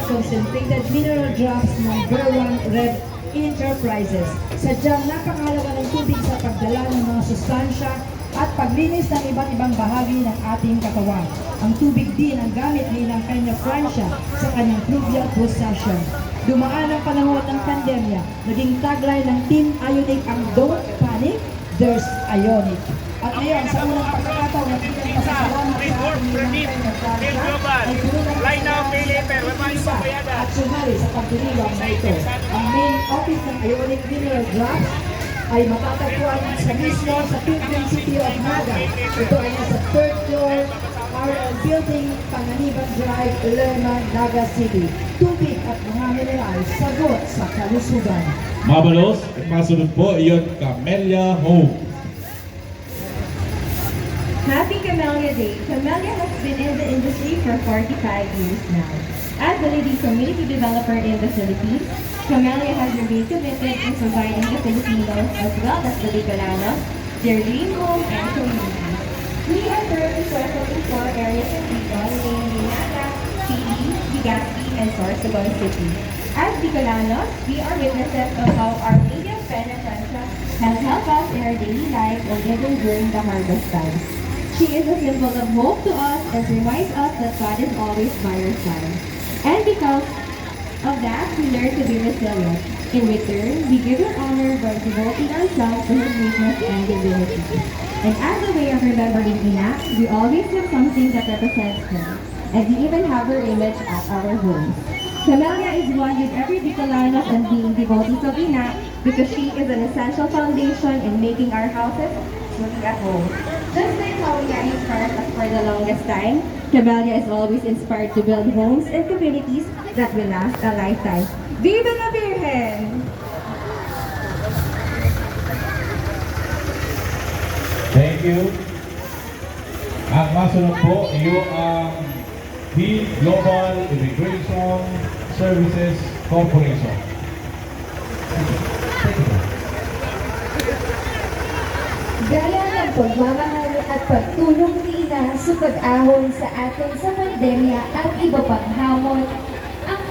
concentrated mineral drops ng Berwan Red Enterprises. Sadyang napakahalaga ng tubig sa pagdala ng mga sustansya at paglinis ng iba't ibang bahagi ng ating katawan. Ang tubig din ang gamit ni ng Peñafrancia sa kanyang fluvial possession. Dumaan ang panahon ng pandemya, naging tagline ng Team Ionic ang Don't Panic, There's Ionic. At ngayon, sa unang pagkakataon na bilang pasasalamat sa ating ng Peñafrancia, ay pinunang pasasalamat at sumali sa pagdiriwang na ito. Ang main office ng Ionic Mineral Drops ay matatagpuan sa mismo sa City of Naga. Ito ay nasa 3rd floor, RL Building, Panganiban Drive, Lerma, Naga City. Tubig at mga mineral, sagot sa kalusugan. Mabalos, ikasunod po iyon Camellia Home. Happy Camellia Day! Camellia has been in the industry for 45 years now. As the leading community developer in the Philippines, Camellia has remained committed in providing the Filipinos as well as the Bicolanos their dream home and community. We are currently present in 4 areas of Bicol, namely Naga, Civic, Legazpi, and Sorsogon City. As Bicolanos, we are witnesses of how our lady of Peñafrancia has helped us in our daily life and even during the harvest time. She is a symbol of hope to us and reminds us that God is always by our side. And because of that, we learn to be resilient. In return, we give Him honor by devoting ourselves to His greatness and divinity. And as a way of remembering Ina, we always have something that represents her, and we even have her image at our homes. Camellia is one with every Bicolanos and being devotees of Ina because she is an essential foundation in making our houses truly at home. Just like how Ina inspired us for the longest time, Camellia is always inspired to build homes and communities that will last a lifetime. Viva la Virgen! Thank you. Ang masunod po iyo ang the Global Immigration Services Corporation. Gaya ng pagmamahal at pagtulong ni Ina sa pag-ahon sa atin sa pandemya at iba pang hamon, ang